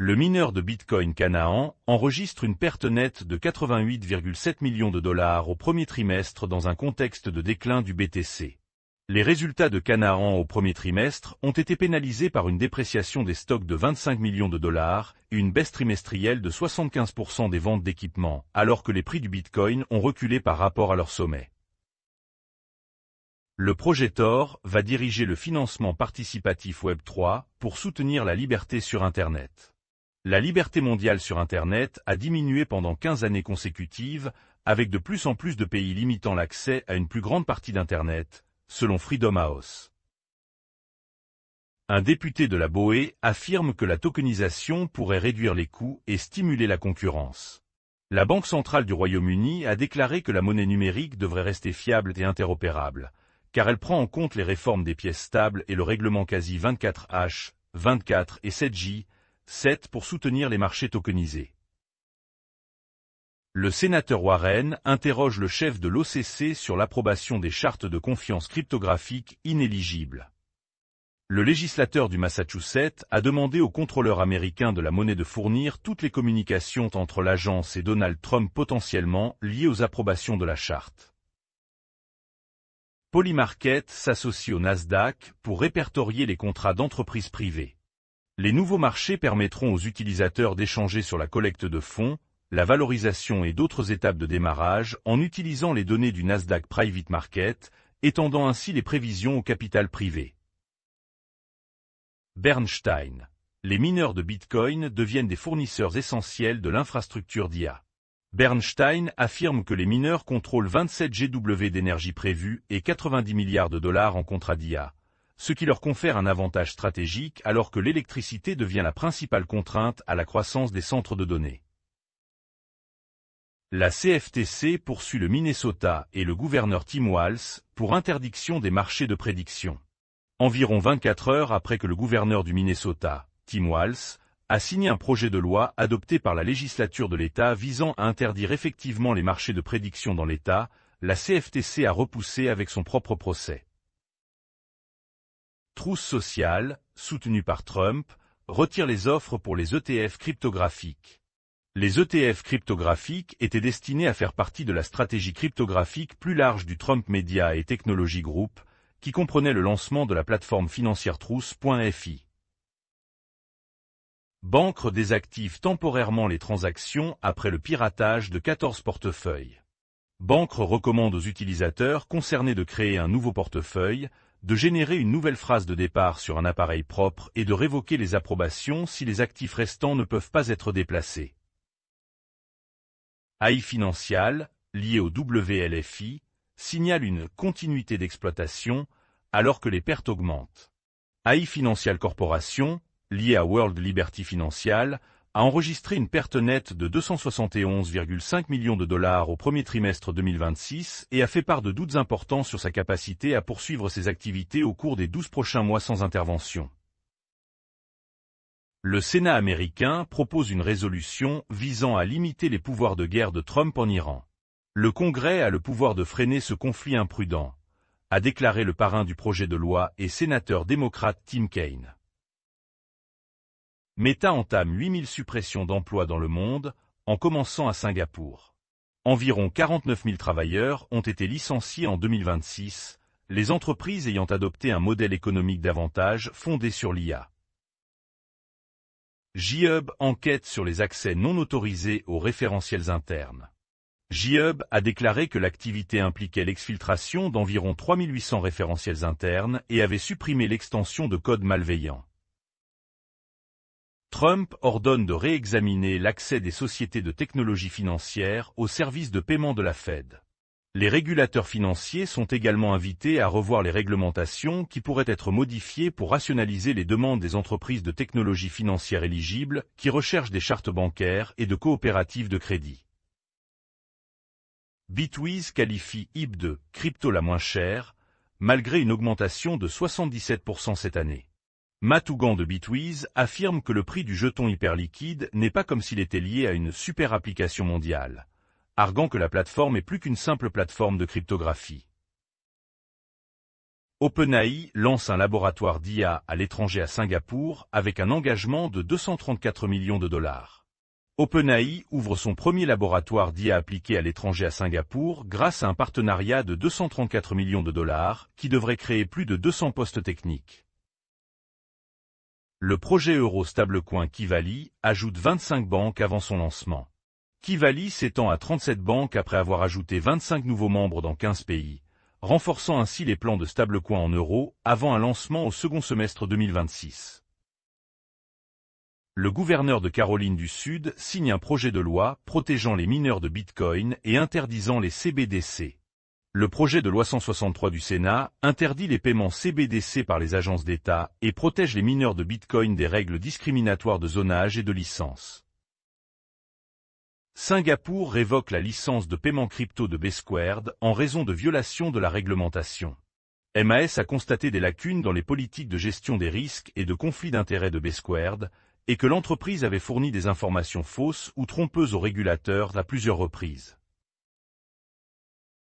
Le mineur de Bitcoin Canaan enregistre une perte nette de 88,7 millions de dollars au premier trimestre dans un contexte de déclin du BTC. Les résultats de Canaan au premier trimestre ont été pénalisés par une dépréciation des stocks de 25 millions de dollars et une baisse trimestrielle de 75% des ventes d'équipements, alors que les prix du Bitcoin ont reculé par rapport à leur sommet. Le projet Tor va diriger le financement participatif Web3 pour soutenir la liberté sur Internet. La liberté mondiale sur Internet a diminué pendant 15 années consécutives, avec de plus en plus de pays limitant l'accès à une plus grande partie d'Internet, selon Freedom House. Un député de la BOE affirme que la tokenisation pourrait réduire les coûts et stimuler la concurrence. La Banque centrale du Royaume-Uni a déclaré que la monnaie numérique devrait rester fiable et interopérable, car elle prend en compte les réformes des pièces stables et le règlement quasi 24H, 24 et 7J, 7 pour soutenir les marchés tokenisés. Le sénateur Warren interroge le chef de l'OCC sur l'approbation des chartes de confiance cryptographiques inéligibles. Le législateur du Massachusetts a demandé au contrôleur américain de la monnaie de fournir toutes les communications entre l'agence et Donald Trump potentiellement liées aux approbations de la charte. Polymarket s'associe au Nasdaq pour répertorier les contrats d'entreprises privées. Les nouveaux marchés permettront aux utilisateurs d'échanger sur la collecte de fonds, la valorisation et d'autres étapes de démarrage en utilisant les données du Nasdaq Private Market, étendant ainsi les prévisions au capital privé. Bernstein. Les mineurs de Bitcoin deviennent des fournisseurs essentiels de l'infrastructure d'IA. Bernstein affirme que les mineurs contrôlent 27 GW d'énergie prévue et 90 milliards de dollars en contrats d'IA, ce qui leur confère un avantage stratégique alors que l'électricité devient la principale contrainte à la croissance des centres de données. La CFTC poursuit le Minnesota et le gouverneur Tim Walz pour interdiction des marchés de prédiction. Environ 24 heures après que le gouverneur du Minnesota, Tim Walz, a signé un projet de loi adopté par la législature de l'État visant à interdire effectivement les marchés de prédiction dans l'État, la CFTC a repoussé avec son propre procès. Truth Social, soutenu par Trump, retire les offres pour les ETF cryptographiques. Les ETF cryptographiques étaient destinés à faire partie de la stratégie cryptographique plus large du Trump Media et Technology Group, qui comprenait le lancement de la plateforme financière Truth.fi. Bancre désactive temporairement les transactions après le piratage de 14 portefeuilles. Bancre recommande aux utilisateurs concernés de créer un nouveau portefeuille, de générer une nouvelle phrase de départ sur un appareil propre et de révoquer les approbations si les actifs restants ne peuvent pas être déplacés. AI Financial, lié au WLFI, signale une continuité d'exploitation alors que les pertes augmentent. AI Financial Corporation, lié à World Liberty Financial, a enregistré une perte nette de 271,5 millions de dollars au premier trimestre 2026 et a fait part de doutes importants sur sa capacité à poursuivre ses activités au cours des 12 prochains mois sans intervention. Le Sénat américain propose une résolution visant à limiter les pouvoirs de guerre de Trump en Iran. Le Congrès a le pouvoir de freiner ce conflit imprudent, a déclaré le parrain du projet de loi et sénateur démocrate Tim Kaine. Meta entame 8000 suppressions d'emplois dans le monde, en commençant à Singapour. Environ 49 000 travailleurs ont été licenciés en 2026, les entreprises ayant adopté un modèle économique davantage fondé sur l'IA. J-Hub enquête sur les accès non autorisés aux référentiels internes. J-Hub a déclaré que l'activité impliquait l'exfiltration d'environ 3800 référentiels internes et avait supprimé l'extension de codes malveillants. Trump ordonne de réexaminer l'accès des sociétés de technologie financière aux services de paiement de la Fed. Les régulateurs financiers sont également invités à revoir les réglementations qui pourraient être modifiées pour rationaliser les demandes des entreprises de technologie financière éligibles qui recherchent des chartes bancaires et de coopératives de crédit. Bitwiz qualifie HIP de « crypto la moins chère », malgré une augmentation de 77% cette année. Matt Hougan de Bitwiz affirme que le prix du jeton hyperliquide n'est pas comme s'il était lié à une super application mondiale, arguant que la plateforme est plus qu'une simple plateforme de cryptographie. OpenAI lance un laboratoire d'IA à l'étranger à Singapour avec un engagement de 234 millions de dollars. OpenAI ouvre son premier laboratoire d'IA appliqué à l'étranger à Singapour grâce à un partenariat de 234 millions de dollars qui devrait créer plus de 200 postes techniques. Le projet euro stablecoin Kivali ajoute 25 banques avant son lancement. Kivali s'étend à 37 banques après avoir ajouté 25 nouveaux membres dans 15 pays, renforçant ainsi les plans de stablecoin en euros avant un lancement au second semestre 2026. Le gouverneur de Caroline du Sud signe un projet de loi protégeant les mineurs de Bitcoin et interdisant les CBDC. Le projet de loi 163 du Sénat interdit les paiements CBDC par les agences d'État et protège les mineurs de Bitcoin des règles discriminatoires de zonage et de licence. Singapour révoque la licence de paiement crypto de Bsquared en raison de violation de la réglementation. MAS a constaté des lacunes dans les politiques de gestion des risques et de conflits d'intérêts de Bsquared et que l'entreprise avait fourni des informations fausses ou trompeuses aux régulateurs à plusieurs reprises.